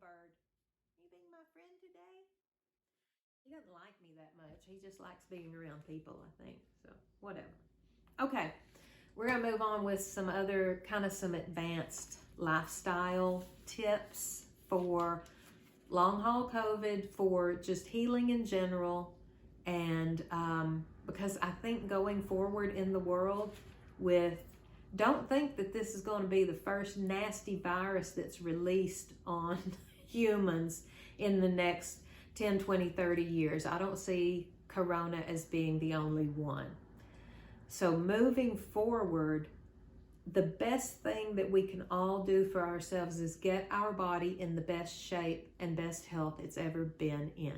bird. You being my friend today? He doesn't like me that much. He just likes being around people, I think. So, whatever. Okay, we're going to move on with some other some advanced lifestyle tips for long haul COVID, for just healing in general. And because I think going forward in the world don't think that this is going to be the first nasty virus that's released on humans in the next 10, 20, 30 years. I don't see Corona as being the only one. So moving forward, the best thing that we can all do for ourselves is get our body in the best shape and best health it's ever been in.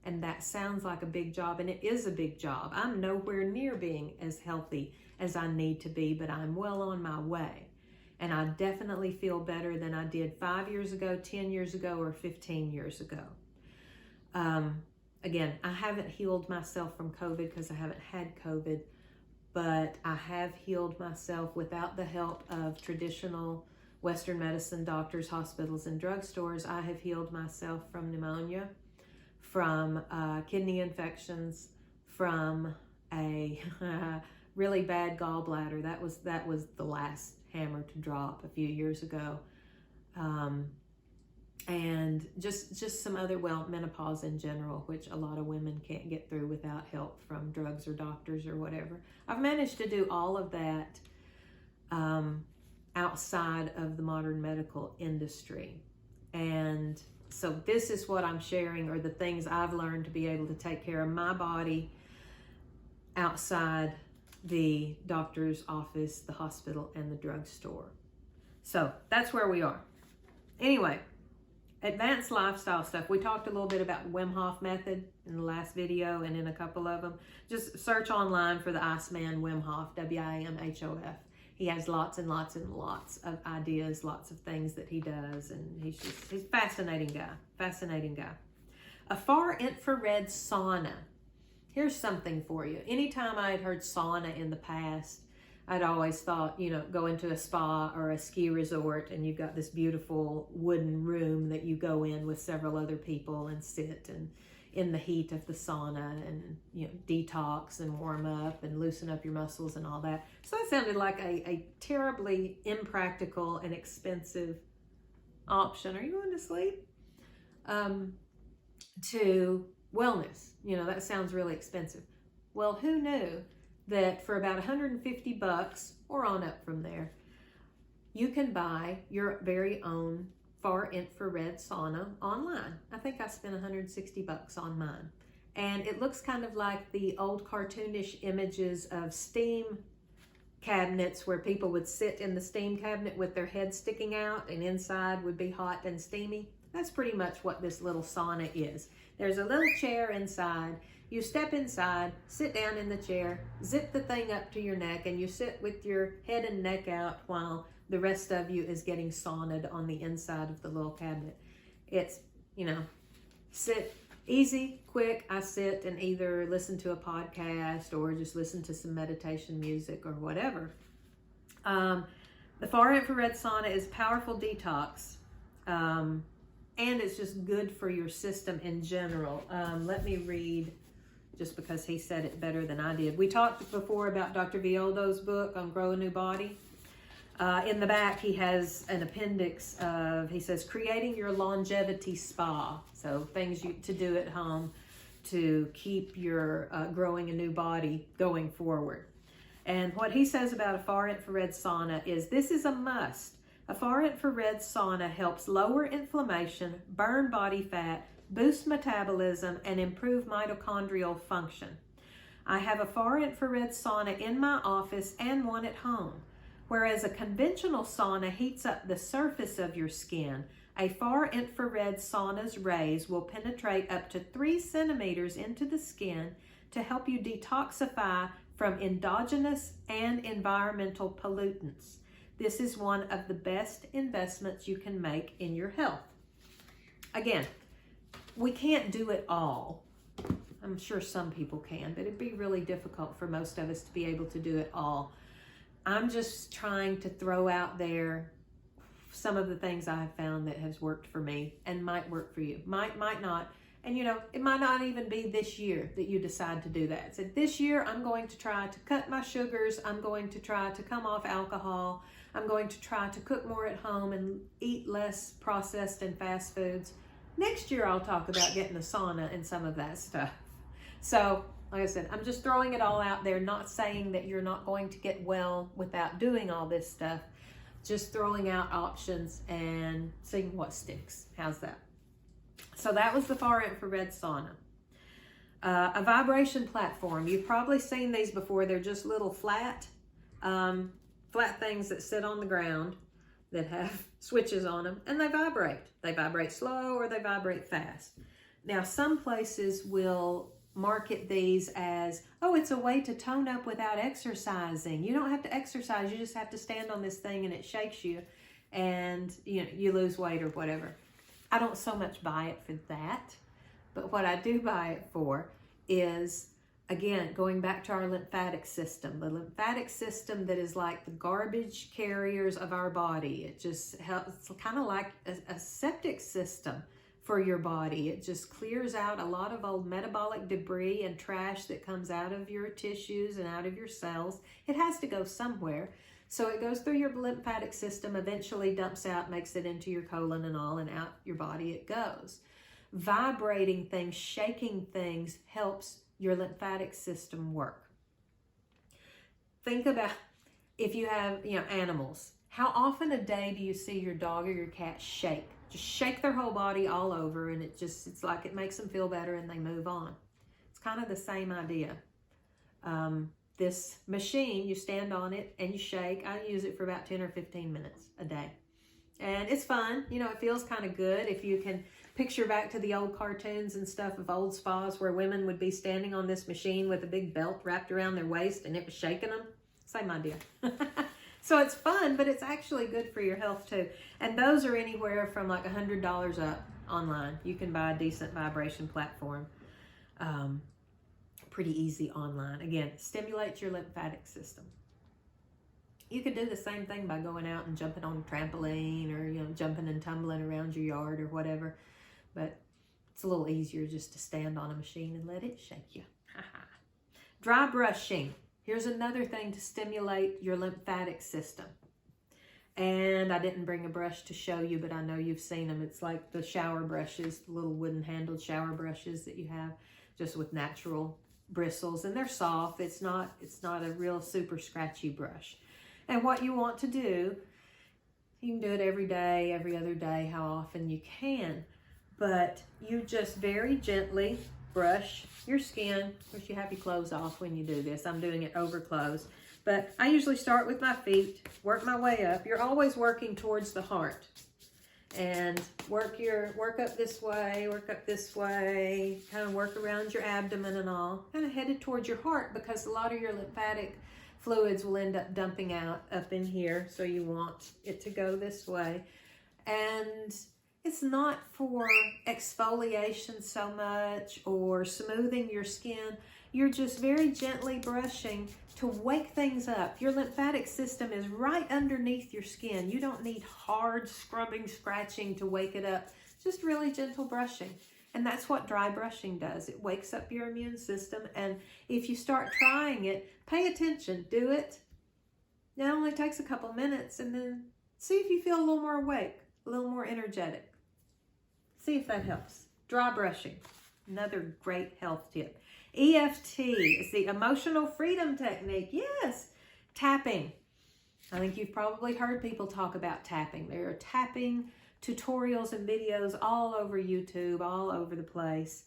And that sounds like a big job, and it is a big job. I'm nowhere near being as healthy as I need to be, but I'm well on my way. And I definitely feel better than I did 5 years ago, 10 years ago, or 15 years ago. Again, I haven't healed myself from COVID because I haven't had COVID, but I have healed myself without the help of traditional Western medicine doctors, hospitals, and drugstores. I have healed myself from pneumonia, from kidney infections, from a really bad gallbladder. That was the last hammer to drop a few years ago. And just some other, menopause in general, which a lot of women can't get through without help from drugs or doctors or whatever. I've managed to do all of that outside of the modern medical industry. And so this is what I'm sharing, or the things I've learned to be able to take care of my body outside the doctor's office, the hospital, and the drugstore. So that's where we are. Anyway, advanced lifestyle stuff. We talked a little bit about Wim Hof method in the last video and in a couple of them. Just search online for the Iceman Wim Hof, W-I-M-H-O-F. He has lots and lots and lots of ideas, lots of things that he does, and he's a fascinating guy. A far infrared sauna. Here's something for you. Anytime I had heard sauna in the past, I'd always thought, go into a spa or a ski resort and you've got this beautiful wooden room that you go in with several other people and sit and in the heat of the sauna and, detox and warm up and loosen up your muscles and all that. So that sounded like a terribly impractical and expensive option. Are you going to sleep? To wellness. That sounds really expensive. Well, who knew that for about $150 or on up from there, you can buy your very own far infrared sauna online. I think I spent $160 on mine. And it looks kind of like the old cartoonish images of steam cabinets where people would sit in the steam cabinet with their head sticking out and inside would be hot and steamy. That's pretty much what this little sauna is. There's a little chair inside. You step inside, sit down in the chair, zip the thing up to your neck, and you sit with your head and neck out while the rest of you is getting sauned on the inside of the little cabinet. It's, sit easy, quick. I sit and either listen to a podcast or just listen to some meditation music or whatever. The far infrared sauna is powerful detox. And it's just good for your system in general. Let me read, just because he said it better than I did. We talked before about Dr. Violdo's book on Grow a New Body. In the back, he has an appendix of, he says, creating your longevity spa. So things to do at home to keep your growing a new body going forward. And what he says about a far infrared sauna is, this is a must. A far infrared sauna helps lower inflammation, burn body fat, boost metabolism, and improve mitochondrial function. I have a far infrared sauna in my office and one at home. Whereas a conventional sauna heats up the surface of your skin, a far infrared sauna's rays will penetrate up to 3 centimeters into the skin to help you detoxify from endogenous and environmental pollutants. This is one of the best investments you can make in your health. Again, we can't do it all. I'm sure some people can, but it'd be really difficult for most of us to be able to do it all. I'm just trying to throw out there some of the things I have found that has worked for me and might work for you. Might not. And you know, it might not even be this year that you decide to do that. So this year I'm going to try to cut my sugars. I'm going to try to come off alcohol. I'm going to try to cook more at home and eat less processed and fast foods. Next year I'll talk about getting a sauna and some of that stuff. So like I said, I'm just throwing it all out there, not saying that you're not going to get well without doing all this stuff. Just throwing out options and seeing what sticks. How's that? So that was the Far Infrared Sauna. A vibration platform. You've probably seen these before. They're just little flat things that sit on the ground that have switches on them, and they vibrate. They vibrate slow or they vibrate fast. Now, some places will market these as, oh, it's a way to tone up without exercising. You don't have to exercise. You just have to stand on this thing and it shakes you and you lose weight or whatever. I don't so much buy it for that, but what I do buy it for is, again, going back to our lymphatic system, the lymphatic system that is like the garbage carriers of our body. It just helps, it's kind of like a septic system for your body. It just clears out a lot of old metabolic debris and trash that comes out of your tissues and out of your cells. It has to go somewhere. So it goes through your lymphatic system, eventually dumps out, makes it into your colon and all, and out your body it goes. Vibrating things, shaking things helps your lymphatic system work. Think about if you have, animals. How often a day do you see your dog or your cat shake? Just shake their whole body all over, and it's like it makes them feel better and they move on. It's kind of the same idea. This machine, you stand on it and you shake. I use it for about 10 or 15 minutes a day. And it's fun. It feels kind of good. If you can picture back to the old cartoons and stuff of old spas where women would be standing on this machine with a big belt wrapped around their waist and it was shaking them. Same idea. So it's fun, but it's actually good for your health too. And those are anywhere from like $100 up online. You can buy a decent vibration platform. Pretty easy online. Again, stimulates your lymphatic system. You could do the same thing by going out and jumping on a trampoline or jumping and tumbling around your yard or whatever. But it's a little easier just to stand on a machine and let it shake you. Dry brushing. Here's another thing to stimulate your lymphatic system. And I didn't bring a brush to show you, but I know you've seen them. It's like the shower brushes, the little wooden handled shower brushes that you have, just with natural bristles, and they're soft. It's not a real super scratchy brush. And what you want to do, you can do it every day, every other day, how often you can, but you just very gently brush your skin. Of course, you have your clothes off when you do this. I'm doing it over clothes, but I usually start with my feet, work my way up. You're always working towards the heart. And work up this way, kind of work around your abdomen and all, kind of headed towards your heart, because a lot of your lymphatic fluids will end up dumping out up in here. So you want it to go this way. And it's not for exfoliation so much or smoothing your skin. You're just very gently brushing to wake things up. Your lymphatic system is right underneath your skin. You don't need hard scrubbing, scratching to wake it up. Just really gentle brushing. And that's what dry brushing does. It wakes up your immune system. And if you start trying it, pay attention. Do it. It only takes a couple minutes, and then see if you feel a little more awake, a little more energetic. See if that helps. Dry brushing. Another great health tip. EFT is the emotional freedom technique. Yes. Tapping. I think you've probably heard people talk about tapping. There are tapping tutorials and videos all over YouTube, all over the place.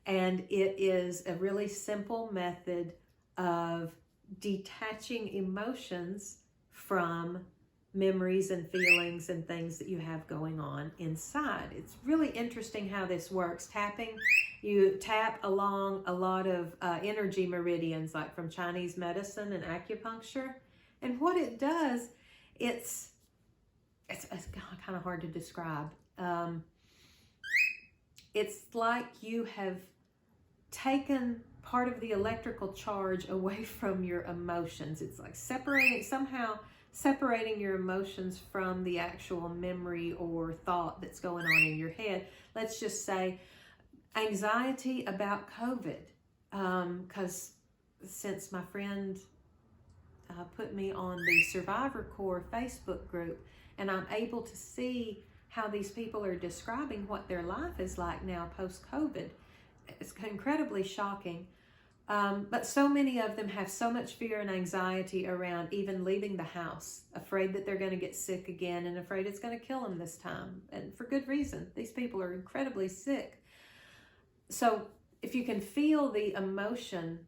And it is a really simple method of detaching emotions from memories and feelings and things that you have going on inside. It's really interesting how this works. Tapping, you tap along a lot of energy meridians, like from Chinese medicine and acupuncture. And what it does, it's kind of hard to describe. It's like you have taken part of the electrical charge away from your emotions. It's like somehow separating your emotions from the actual memory or thought that's going on in your head. Let's just say anxiety about COVID, because since my friend put me on the Survivor Corps Facebook group, and I'm able to see how these people are describing what their life is like now post-COVID. It's incredibly shocking. But so many of them have so much fear and anxiety around even leaving the house, afraid that they're going to get sick again and afraid it's going to kill them this time. And for good reason. These people are incredibly sick. So if you can feel the emotion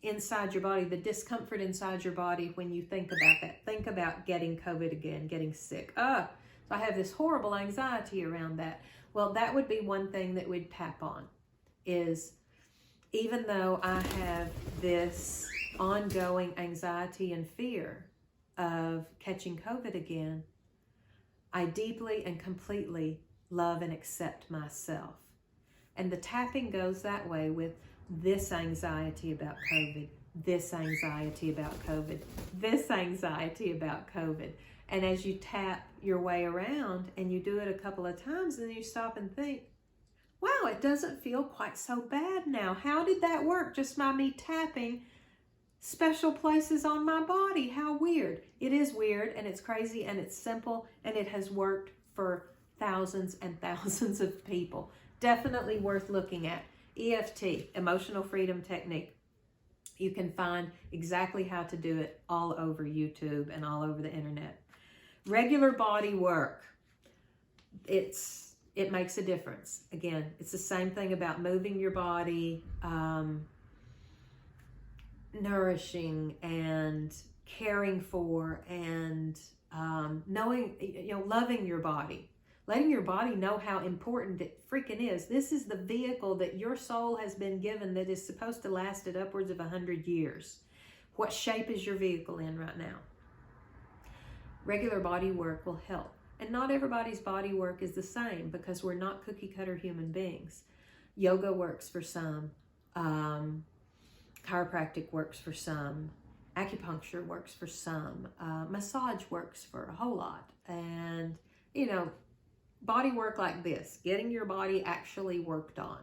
inside your body, the discomfort inside your body when you think about that, think about getting COVID again, getting sick. So I have this horrible anxiety around that. Well, that would be one thing that we'd tap on, is even though I have this ongoing anxiety and fear of catching COVID again, I deeply and completely love and accept myself. And the tapping goes that way with this anxiety about COVID, this anxiety about COVID, this anxiety about COVID. And as you tap your way around and you do it a couple of times, and then you stop and think, wow, it doesn't feel quite so bad now. How did that work? Just by me tapping special places on my body. How weird. It is weird, and it's crazy, and it's simple, and it has worked for thousands and thousands of people. Definitely worth looking at. EFT, Emotional Freedom Technique. You can find exactly how to do it all over YouTube and all over the internet. Regular body work. It makes a difference. Again, it's the same thing about moving your body, nourishing and caring for, and knowing, loving your body. Letting your body know how important it freaking is. This is the vehicle that your soul has been given that is supposed to last at upwards of 100 years. What shape is your vehicle in right now? Regular body work will help. And not everybody's body work is the same, because we're not cookie cutter human beings. Yoga works for some. Chiropractic works for some. Acupuncture works for some. Massage works for a whole lot. And, body work like this, getting your body actually worked on.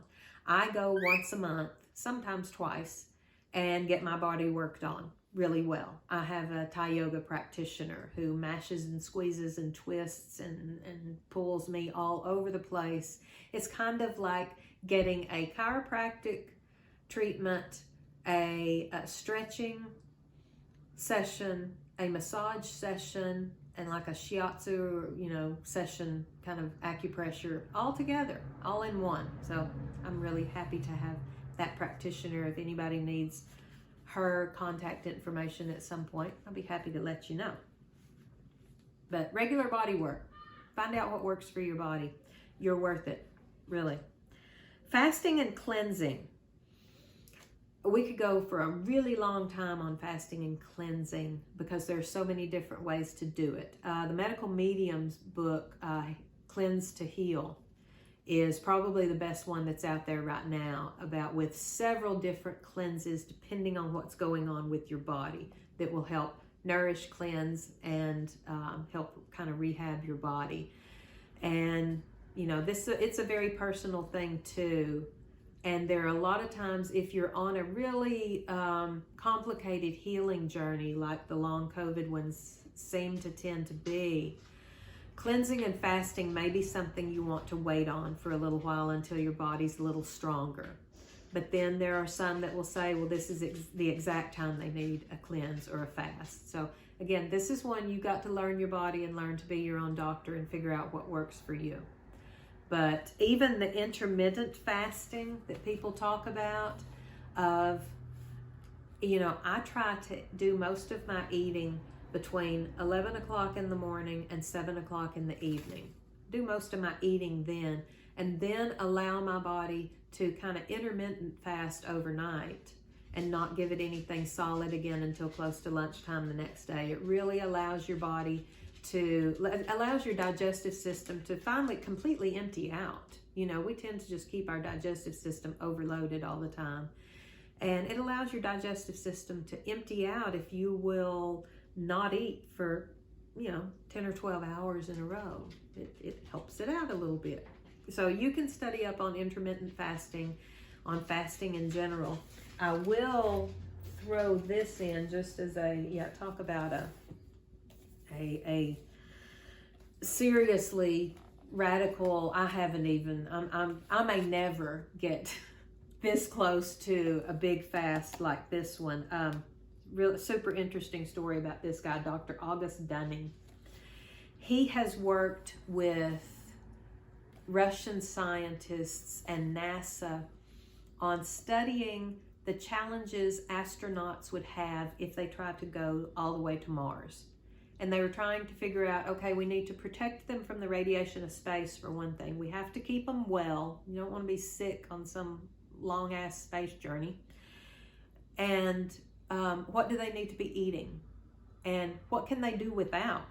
I go once a month, sometimes twice, and get my body worked on really well. I have a Thai yoga practitioner who mashes and squeezes and twists and pulls me all over the place. It's kind of like getting a chiropractic treatment, a stretching session, a massage session, and like a shiatsu, session, kind of acupressure, all together, all in one. So I'm really happy to have that practitioner. If anybody needs her contact information at some point, I'll be happy to let you know. But regular body work, find out what works for your body. You're worth it, really. Fasting and cleansing. We could go for a really long time on fasting and cleansing, because there are so many different ways to do it. The Medical Medium's book, Cleanse to Heal, is probably the best one that's out there right now, with several different cleanses depending on what's going on with your body, that will help nourish, cleanse, and help kind of rehab your body. And it's a very personal thing too. And there are a lot of times, if you're on a really complicated healing journey, like the long COVID ones seem to tend to be, cleansing and fasting may be something you want to wait on for a little while until your body's a little stronger. But then there are some that will say, well, this is the exact time they need a cleanse or a fast. So again, this is one you got to learn your body and learn to be your own doctor and figure out what works for you. But even the intermittent fasting that people talk about, I try to do most of my eating between 11 o'clock in the morning and 7 o'clock in the evening. Do most of my eating then, and then allow my body to kind of intermittent fast overnight and not give it anything solid again until close to lunchtime the next day. It really allows your body allows your digestive system to finally completely empty out. We tend to just keep our digestive system overloaded all the time. And it allows your digestive system to empty out if you will not eat for, 10 or 12 hours in a row. It helps it out a little bit. So you can study up on intermittent fasting, on fasting in general. I will throw this in just as talk about a seriously radical. I may never get this close to a big fast like this one. Real super interesting story about this guy, Dr. August Dunning. He has worked with Russian scientists and NASA on studying the challenges astronauts would have if they tried to go all the way to Mars. And they were trying to figure out, okay, we need to protect them from the radiation of space for one thing. We have to keep them well. You don't want to be sick on some long-ass space journey. And what do they need to be eating? And what can they do without?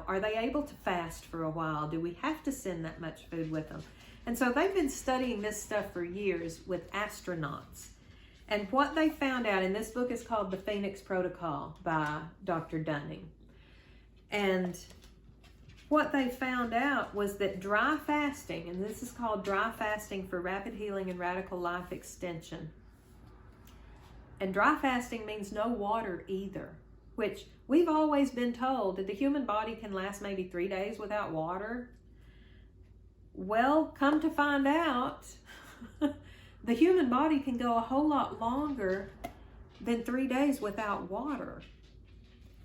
Are they able to fast for a while? Do we have to send that much food with them? And so they've been studying this stuff for years with astronauts. And what they found out, and this book is called The Phoenix Protocol by Dr. Dunning. And what they found out was that dry fasting, and this is called dry fasting for rapid healing and radical life extension. And dry fasting means no water either, which we've always been told that the human body can last maybe 3 days without water. Well, come to find out, the human body can go a whole lot longer than 3 days without water.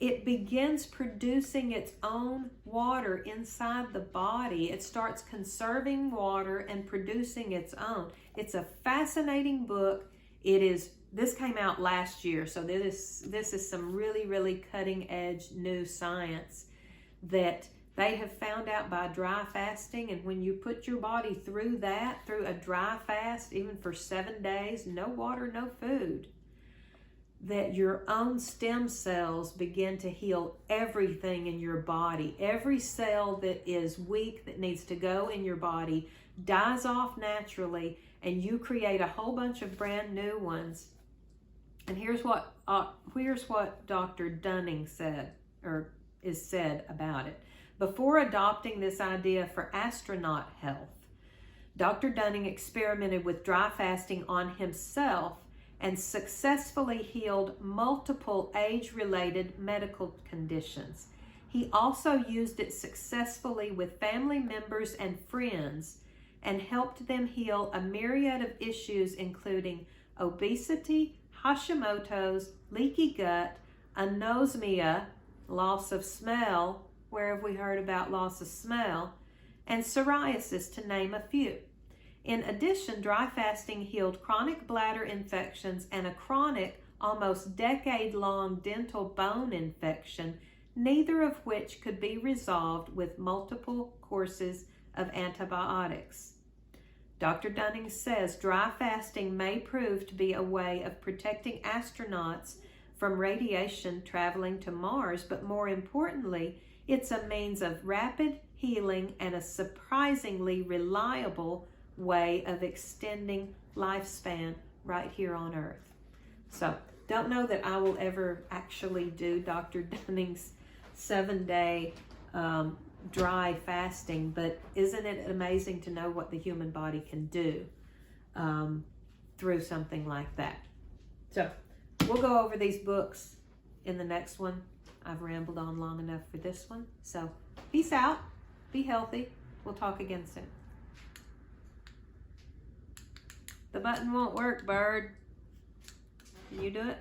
It begins producing its own water inside the body. It starts conserving water and producing its own. It's a fascinating book. This came out last year, so this is some really, really cutting edge new science that they have found out by dry fasting. And when you put your body through a dry fast, even for 7 days, no water, no food, that your own stem cells begin to heal everything in your body. Every cell that is weak, that needs to go in your body, dies off naturally, and you create a whole bunch of brand new ones. And here's what Dr. Dunning said about it. Before adopting this idea for astronaut health, Dr. Dunning experimented with dry fasting on himself and successfully healed multiple age-related medical conditions. He also used it successfully with family members and friends and helped them heal a myriad of issues, including obesity, Hashimoto's, leaky gut, anosmia, loss of smell. Where have we heard about loss of smell? And psoriasis, to name a few. In addition, dry fasting healed chronic bladder infections and a chronic, almost decade-long dental bone infection, neither of which could be resolved with multiple courses of antibiotics. Dr. Dunning says dry fasting may prove to be a way of protecting astronauts from radiation traveling to Mars, but more importantly, it's a means of rapid healing and a surprisingly reliable way of extending lifespan right here on Earth. So, don't know that I will ever actually do Dr. Dunning's 7-day dry fasting, but isn't it amazing to know what the human body can do through something like that? So, we'll go over these books in the next one. I've rambled on long enough for this one. So, peace out. Be healthy. We'll talk again soon. The button won't work, bird. Can you do it?